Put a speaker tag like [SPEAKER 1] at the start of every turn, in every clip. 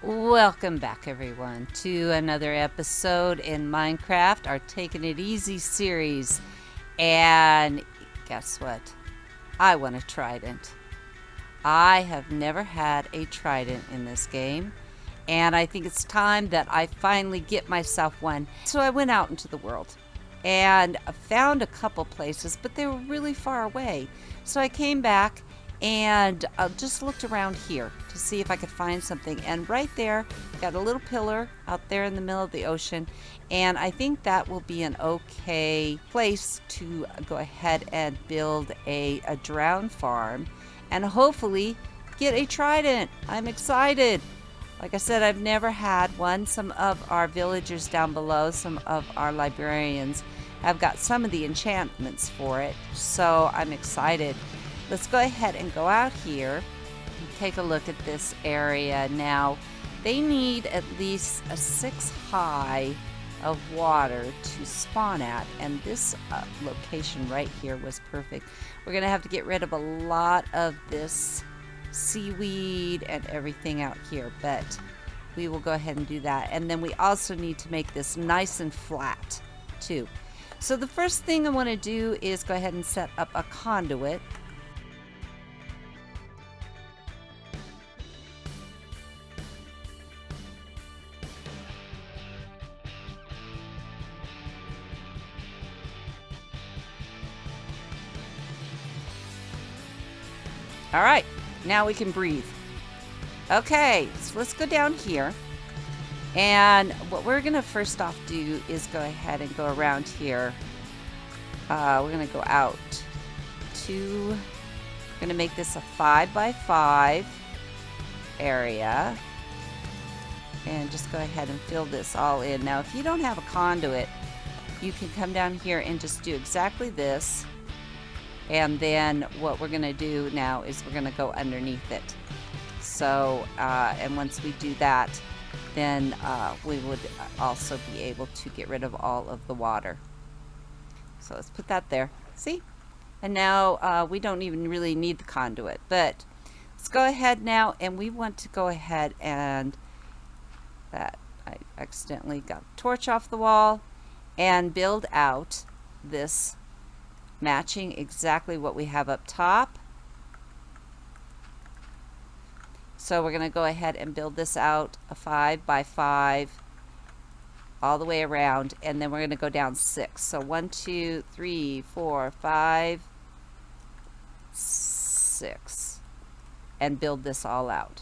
[SPEAKER 1] Welcome back, everyone, to another episode in Minecraft, our Taking It Easy series. And guess what? I want a trident. I have never had a trident in this game, and I think it's time that I finally get myself one. So I went out into the world and found a couple places, but they were really far away. So I came back and just looked around here to see if I could find something. And right there, got a little pillar out there in the middle of the ocean. And I think that will be an okay place to go ahead and build a drown farm and hopefully get a trident. I'm excited. Like I said, I've never had one. Some of our villagers down below, some of our librarians, have got some of the enchantments for it. So I'm excited. Let's go ahead and go out here and take a look at this area. Now, they need at least a 6 high of water to spawn at, and this location right here was perfect. We're going to have to get rid of a lot of this seaweed and everything out here, but we will go ahead and do that. And then we also need to make this nice and flat too. So the first thing I want to do is go ahead and set up a conduit. All right, now we can breathe. Okay, so let's go down here. And what we're going to first off do is go ahead and go around here. We're going to go out to, we're going to make this a 5x5 area. And just go ahead and fill this all in. Now, if you don't have a conduit, you can come down here and just do exactly this. And then what we're going to do now is we're going to go underneath it. So, and once we do that, then we would also be able to get rid of all of the water. So let's put that there. See? And now we don't even really need the conduit. But let's go ahead now, and we want to go ahead and I accidentally got the torch off the wall and build out this matching exactly what we have up top. So we're going to go ahead and build this out a 5x5 all the way around, and then we're going to go down 6. So 1, 2, 3, 4, 5, 6, and build this all out.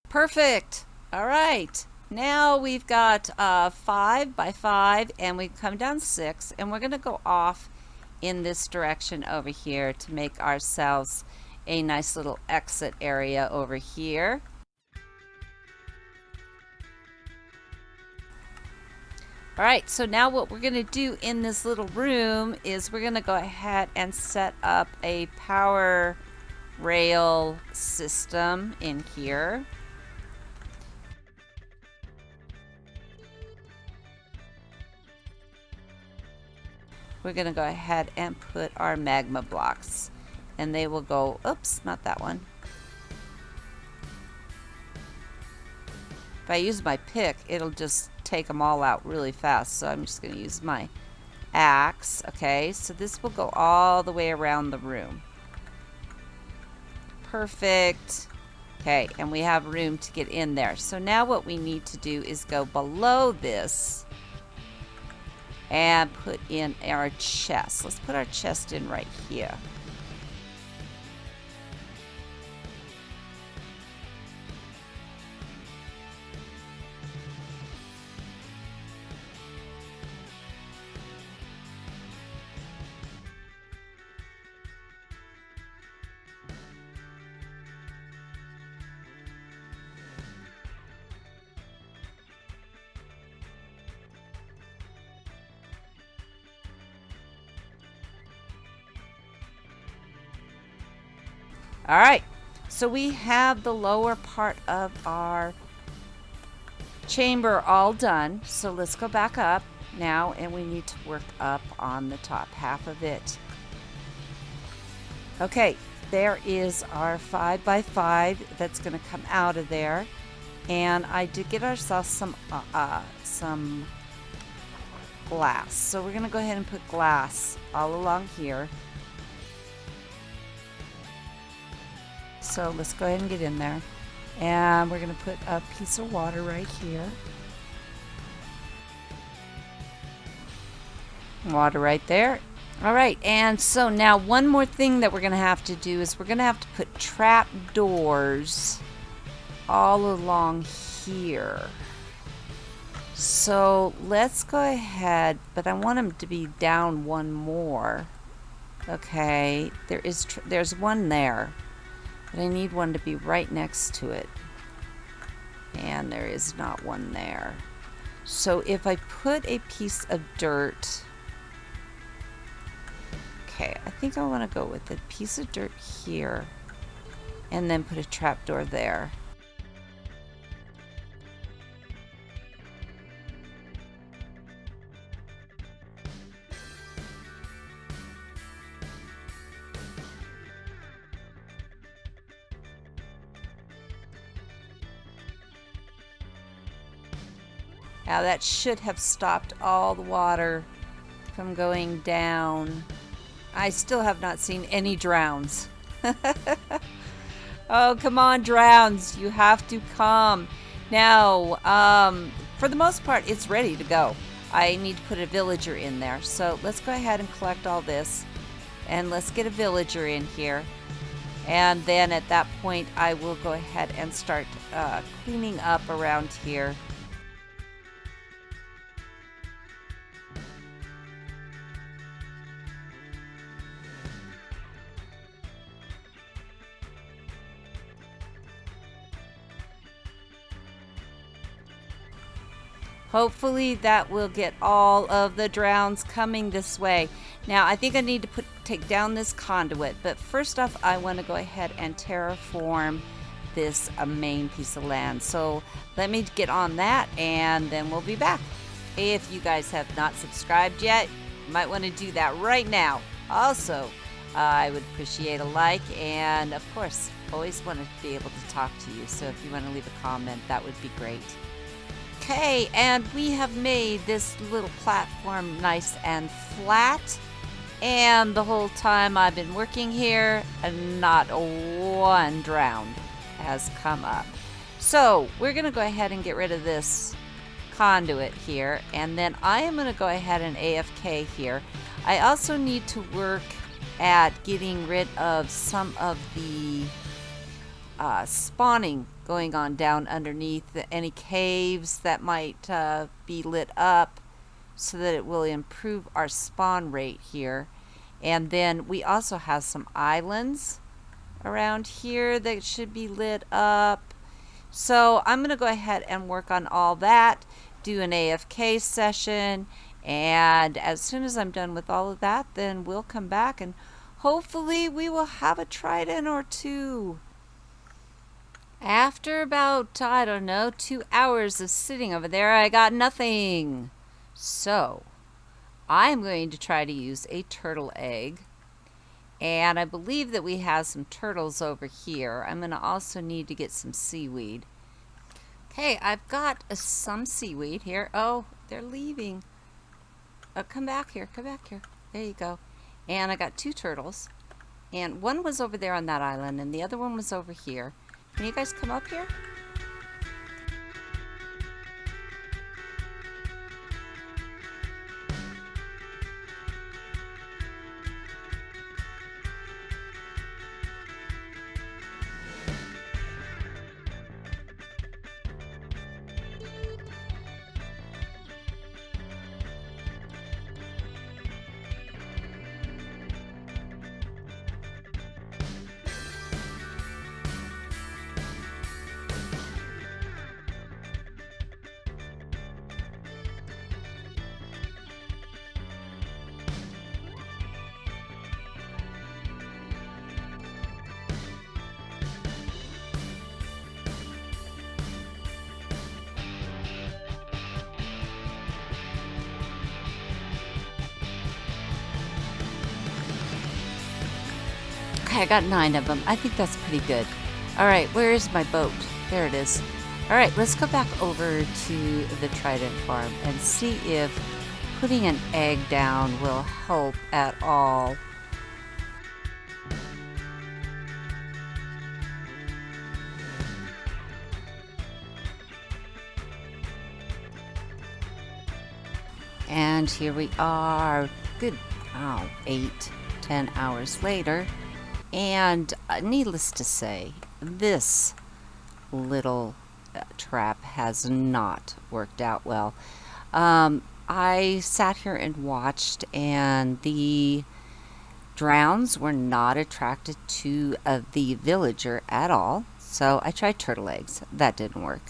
[SPEAKER 1] Perfect. All right. Now we've got 5x5, and we come down 6, and we're going to go off in this direction over here to make ourselves a nice little exit area over here. All right, so now what we're going to do in this little room is we're going to go ahead and set up a power rail system in here. We're going to go ahead and put our magma blocks, and they will go, oops, not that one. If I use my pick, it'll just take them all out really fast, so I'm just going to use my axe. Okay, so this will go all the way around the room. Perfect. Okay, and we have room to get in there. So now what we need to do is go below this and put in our chest. Let's put our chest in right here. All right, so we have the lower part of our chamber all done. So let's go back up now, and we need to work up on the top half of it. Okay, there is our 5x5 that's going to come out of there. And I did get ourselves some glass. So we're gonna go ahead and put glass all along here. So let's go ahead and get in there. And we're gonna put a piece of water right here. Water right there. All right, and so now one more thing that we're gonna have to do is we're gonna have to put trap doors all along here. So let's go ahead, but I want them to be down one more. Okay, there's one there, but I need one to be right next to it. And there is not one there. So if I put a piece of dirt, okay, I think I want to go with a piece of dirt here and then put a trapdoor there. Now that should have stopped all the water from going down. I still have not seen any drowns. Oh, come on, drowns. You have to come. Now, for the most part, it's ready to go. I need to put a villager in there. So let's go ahead and collect all this. And let's get a villager in here. And then at that point, I will go ahead and start cleaning up around here. Hopefully that will get all of the drowns coming this way. Now I think I need to take down this conduit, but first off I want to go ahead and terraform this main piece of land. So let me get on that and then we'll be back. If you guys have not subscribed yet, you might want to do that right now. Also, I would appreciate a like, and of course always want to be able to talk to you, so if you want to leave a comment, that would be great. Okay, and we have made this little platform nice and flat. And the whole time I've been working here, not one drowned has come up. So we're going to go ahead and get rid of this conduit here. And then I am going to go ahead and AFK here. I also need to work at getting rid of some of the spawning going on down underneath, any caves that might be lit up, so that it will improve our spawn rate here. And then we also have some islands around here that should be lit up. So I'm going to go ahead and work on all that, do an AFK session, and as soon as I'm done with all of that, then we'll come back and hopefully we will have a trident or two. After about, I don't know, 2 hours of sitting over there, I got nothing. So, I'm going to try to use a turtle egg. And I believe that we have some turtles over here. I'm going to also need to get some seaweed. Okay, I've got some seaweed here. Oh, they're leaving. Oh, come back here, come back here. There you go. And I got 2 turtles. And one was over there on that island, and the other one was over here. Can you guys come up here? Okay, I got 9 of them. I think that's pretty good. All right, where is my boat? There it is. All right, let's go back over to the Trident farm and see if putting an egg down will help at all. And here we are, good, 8-10 hours later. And needless to say, this little trap has not worked out well. I sat here and watched, and the drowns were not attracted to the villager at all. So I tried turtle eggs. That didn't work.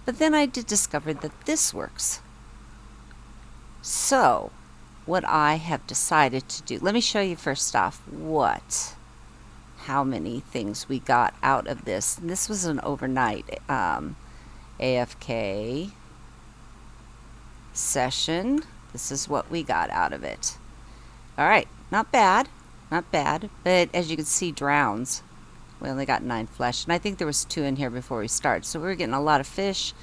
[SPEAKER 1] But then I did discover that this works. So what I have decided to do, let me show you first off how many things we got out of this. And this was an overnight AFK session. This is what we got out of it. All right, not bad, not bad. But as you can see, drowns. We only got 9 flesh, and I think there was 2 in here before we started. So we were getting a lot of fish.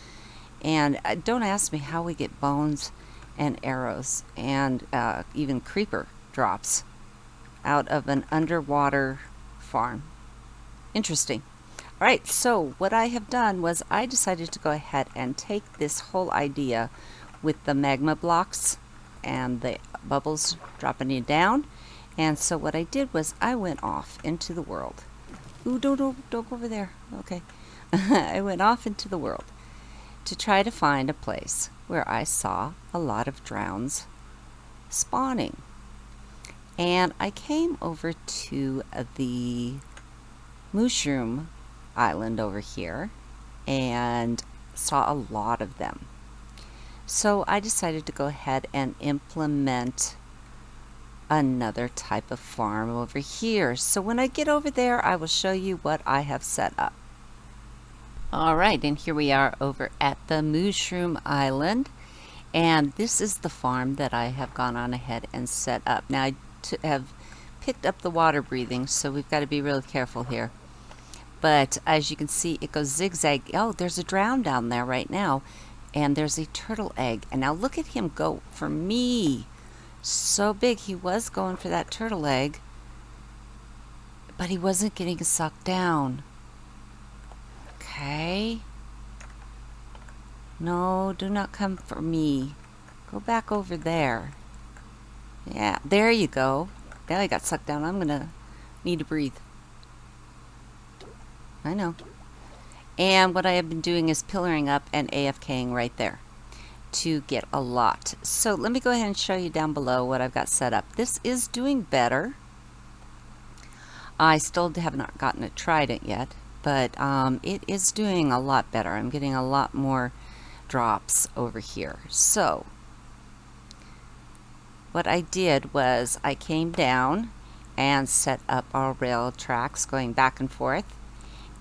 [SPEAKER 1] And don't ask me how we get bones and arrows and even creeper drops out of an underwater farm. Interesting. All right, so what I have done was I decided to go ahead and take this whole idea with the magma blocks and the bubbles dropping you down. And so what I did was I went off into the world. Ooh, don't go over there. Okay. I went off into the world to try to find a place where I saw a lot of drowns spawning. And I came over to the mushroom island over here and saw a lot of them. So I decided to go ahead and implement another type of farm over here. So when I get over there, I will show you what I have set up. All right, and here we are over at the mushroom island. And this is the farm that I have gone on ahead and set up. Now I have picked up the water breathing, so we've got to be really careful here. But as you can see, it goes zigzag. Oh, there's a drown down there right now. And there's a turtle egg. And now look at him go for me. So big. He was going for that turtle egg, but he wasn't getting sucked down. Okay. No, do not come for me. Go back over there. Yeah, there you go. Now I got sucked down. I'm gonna need to breathe. I know. And what I have been doing is pillaring up and AFKing right there to get a lot. So let me go ahead and show you down below what I've got set up. This is doing better. I still have not gotten a Trident yet, but it is doing a lot better. I'm getting a lot more drops over here. So what I did was I came down and set up our rail tracks going back and forth,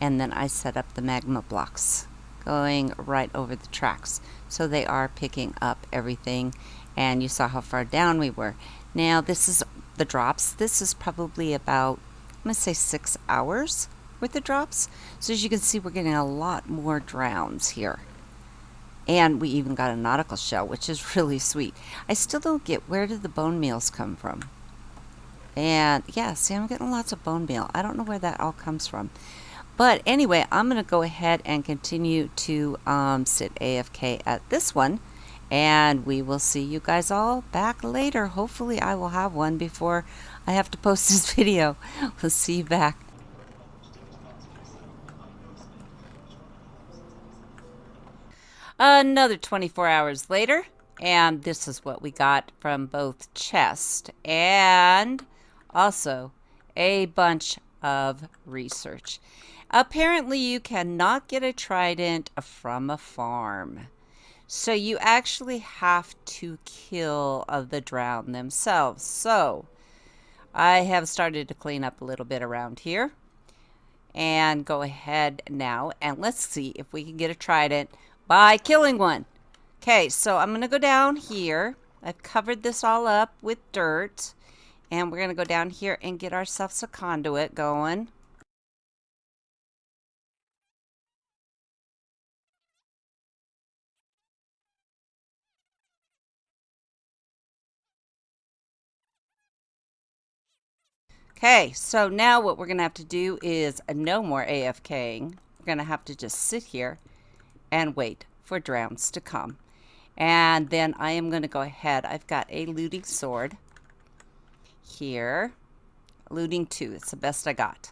[SPEAKER 1] and then I set up the magma blocks going right over the tracks, so they are picking up everything. And you saw how far down we were. Now this is the drops. This is probably about, I'm gonna say 6 hours worth of drops. So as you can see, we're getting a lot more drowns here. And we even got a nautical shell, which is really sweet. I still don't get, where did the bone meals come from? And yeah, see, I'm getting lots of bone meal. I don't know where that all comes from. But anyway, I'm going to go ahead and continue to sit AFK at this one. And we will see you guys all back later. Hopefully I will have one before I have to post this video. We'll see you back. Another 24 hours later, and this is what we got from both chest and also a bunch of research. Apparently you cannot get a Trident from a farm, so you actually have to kill the drown themselves. So I have started to clean up a little bit around here and go ahead now and let's see if we can get a Trident by killing one. Okay, so I'm gonna go down here. I've covered this all up with dirt, and we're gonna go down here and get ourselves a conduit going. Okay, so now what we're going to have to do is no more AFKing. We're going to have to just sit here and wait for drowns to come. And then I am going to go ahead. I've got a looting sword here. Looting 2. It's the best I got.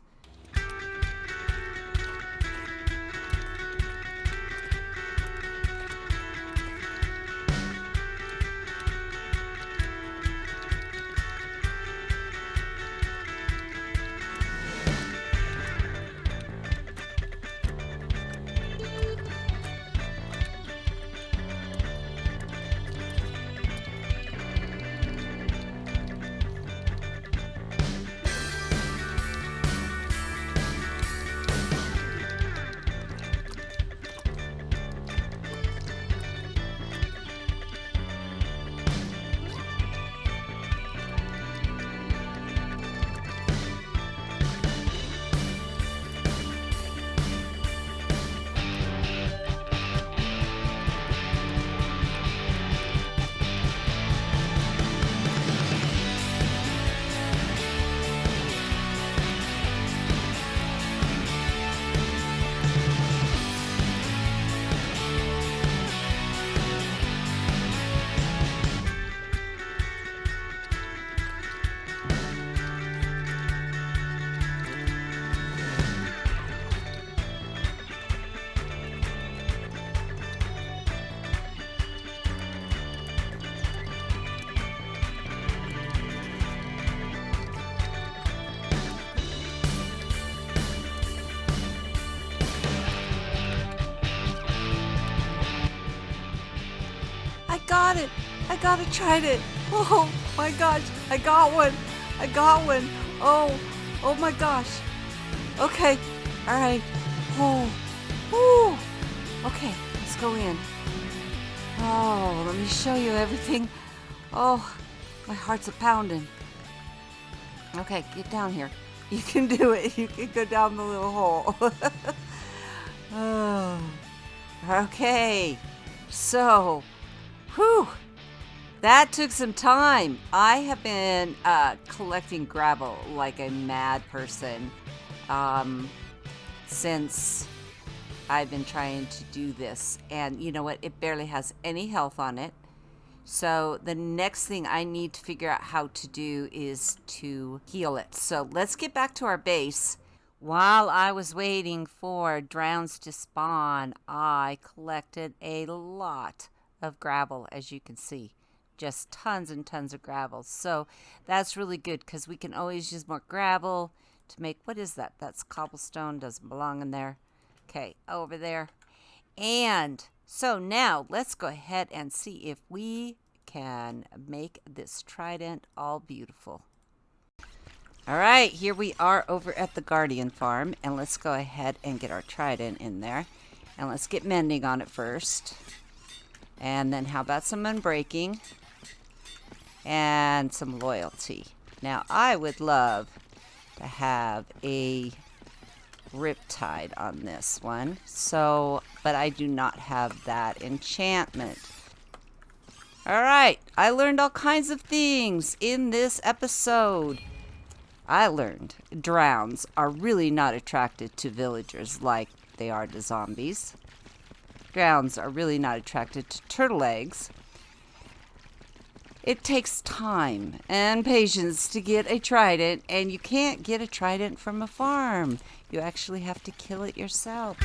[SPEAKER 1] I got it. I got a Trident. Oh my gosh. I got one. I got one. Oh my gosh. Okay. All right. Oh. Okay. Let's go in. Oh, let me show you everything. Oh, my heart's a pounding. Okay, get down here. You can do it. You can go down the little hole. Oh. Okay. So, whew, that took some time. I have been collecting gravel like a mad person since I've been trying to do this. And you know what? It barely has any health on it. So the next thing I need to figure out how to do is to heal it. So let's get back to our base. While I was waiting for drowns to spawn, I collected a lot of gravel, as you can see. Just tons and tons of gravel. So that's really good because we can always use more gravel to make, what is that? That's cobblestone, doesn't belong in there. Okay, over there. And so now let's go ahead and see if we can make this trident all beautiful. All right, here we are over at the Guardian farm, and let's go ahead and get our trident in there. And let's get mending on it first. And then how about some unbreaking and some loyalty. Now I would love to have a riptide on this one, so but I do not have that enchantment. All right, I learned all kinds of things in this episode. I learned drowns are really not attracted to villagers like they are to zombies. Drowns are really not attracted to turtle eggs. It takes time and patience to get a trident, and you can't get a trident from a farm. You actually have to kill it yourself.